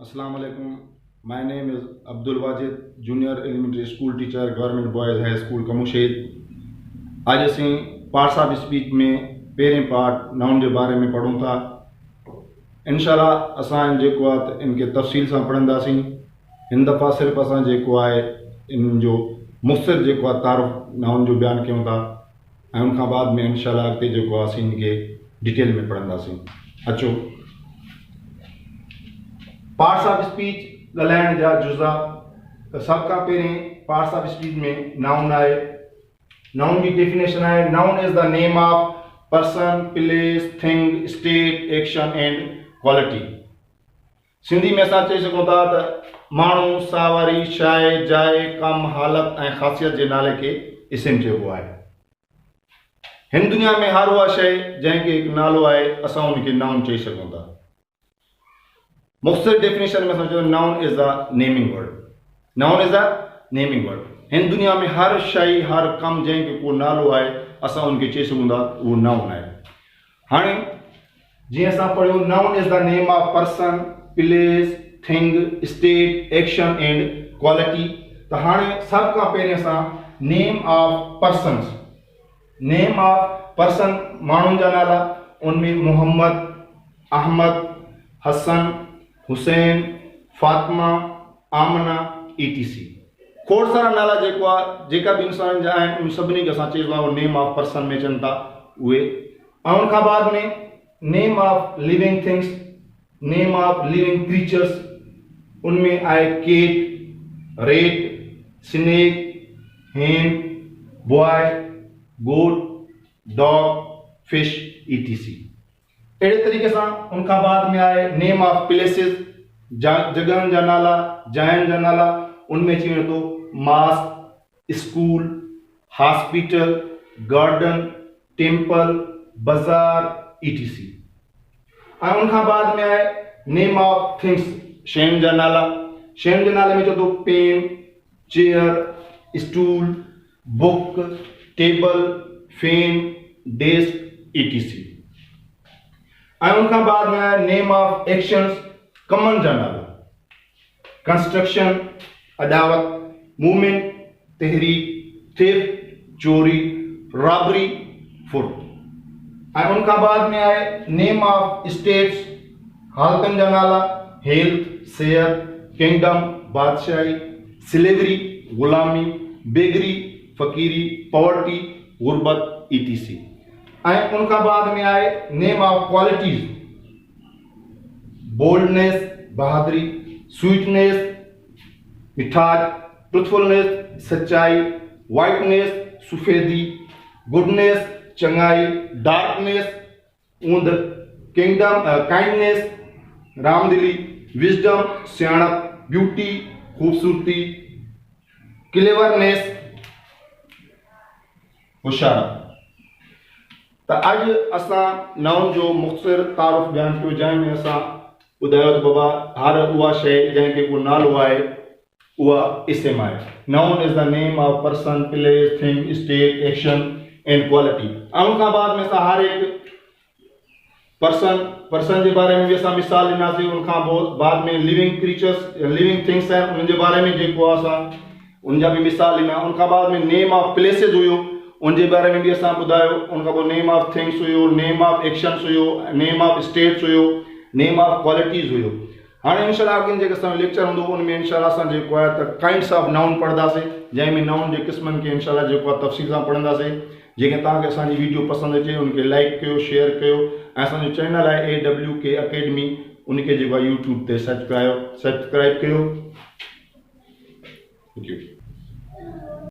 Assalamu alaikum. My name is Abdul Wajid, Junior Elementary School Teacher, Government Boys High School, Kamushed. आज असीं parts of speech में पहिरें part noun के बारे में पढ़ूं था। इंशाल्लाह असां जेको आहे इनके तफ़सील सां पढ़ंदासीं। हिन दफ़ा सिर्फ़ु असां जेको आहे इन जो मुख़्तसर जेको आहे तारुफ़ नाउन जो बयानु कयूं था ऐं उन खां बाद में इंशाल्लाह अॻिते जेको आहे असीं इनके डिटेल में पढ़ंदासीं। अचो, पार्ट्स ऑफ स्पीच ॻाल्हाइण जा जुज़ा। त सभ खां पहिरीं पार्ट्स ऑफ स्पीच में नाउन आहे। नाउन की डेफिनेशन है, noun is the name of person, place, thing, state, action and quality. Sindhi में असां चई सघूं था त माण्हू, सावरी, शइ, जाइ, कम, हालत ऐं ख़ासियत जे नाले खे इस्म चइबो आहे। हिन दुनिया में हर उहा शइ जंहिंखे हिकु नालो आहे असां उनखे नाउन चई सघूं था। मुख़्तसर डेफिनेशन में समझो, noun is a naming word. Noun is a naming word. हिन दुनिया में हर शइ, हर कम जंहिंखे को नालो आहे असां उनखे चई सघूं था उहो नाउन आहे। हाणे जीअं असां पढ़ियो, noun is the name of person, place, thing, state, action and quality. त हाणे सभ खां पहिरीं असां name of persons, name of person माण्हुनि जा नाला, उनमें मोहम्मद, अहमद, हसन, हुसैन, फातिमा, आमना, etc। खोड़ सारा नाला जेको आहे जेका बि इंसान जा आहिनि उन सभिनी खे असां चइबो आहे नेम ऑफ पर्सन में चवनि था उहे। ऐं उन खां बाद में name of living things, name of living creatures, उनमें आहे केट, रेट, स्नेक, हेन, बॉय, गोट, डॉग, फिश, etc। अहिड़े तरीक़े सां उन खां बाद में आहे नेम ऑफ प्लेसिस, जगहनि जा नाला, जाइनि जा नाला। उनमें अची वञे थो mosque, school, hospital, garden, temple, बाज़ार, etc। ऐं उन खां बाद में आहे नेम ऑफ थिंग्स, शयुनि जा नाला। शयुनि जे नाले में चए थो pen, chair, stool, book, table, fan, desk, etc। ऐं उन खां बाद में आहे नेम ऑफ एक्शंस, कमनि जा नाला। कंस्ट्रक्शन, अदावत, मूवमेंट, तहरीक, थेफ्ट, चोरी, रॉबरी, फुट। ऐं उन खां बाद में आहे नेम ऑफ स्टेट्स, हालतनि जा नाला, हेल्थ, सेहत, किंगडम, बादशाही, स्लेवरी, गुलामी, बेगरी, फ़कीरी, पॉवर्टी, गुरबत, etc। ऐं उन खां बाद में आहे नेम ऑफ क्वालिटीज, बोल्डनेस, बहादुरी, स्वीटनेस, मिठास, ट्रुथफुलनेस, सच्चाई, वाइटनेस, सफ़ेदी, गुडनेस, चंगाई, डार्कनेस, ऊंद, किंगडम, काइंडनेस, रामदिली, विजडम, सियाणप, ब्यूटी, खूबसूरती, क्लेवरनेस, होशियारप। त अॼु असां नाउन जो मुख़्तसर तारुफ़ बयानु कयो, जंहिंमें असां ॿुधायो त बाबा हर उहा शइ जंहिंखे को नालो आहे उहा इस्म आहे। Noun is the name of person, place, thing, state, action and quality. ऐं उन खां बाद में असां हर हिकु पर्सन जे बारे में बि असां मिसाल ॾिनासीं। उन खां बाद में लिविंग क्रीचर्स, लिविंग थिंग्स आहिनि, उन्हनि जे बारे में जेको आहे असां उनजा बि मिसाल ॾिना। उन खां बाद में नेम ऑफ प्लेसिस हुयो, उनजे बारे में बि असां ॿुधायो। उन खां पोइ नेम ऑफ थिंग्स हुयो, नेम ऑफ एक्शन्स हुयो, नेम ऑफ स्टेट्स हुयो, नेम ऑफ क्वालिटीज़ हुयो। हाणे इंशाल्लाह अॻिते जेको असांजो लेक्चर हूंदो उनमें इंशाल्लाह असां जेको आहे त काइंड्स ऑफ नाउन पढ़ंदासीं, जंहिंमें नाउन जे क़िस्मनि खे इंशाल्लाह जेको आहे तफ़सील सां पढ़ंदासीं। जेके तव्हांखे असांजी वीडियो पसंदि अचे उनखे लाइक कयो, शेयर कयो ऐं असांजो चैनल आहे AWK अकेडमी, उनखे जेको आहे यूट्यूब ते सब्सक्राइब कयो। Thank you.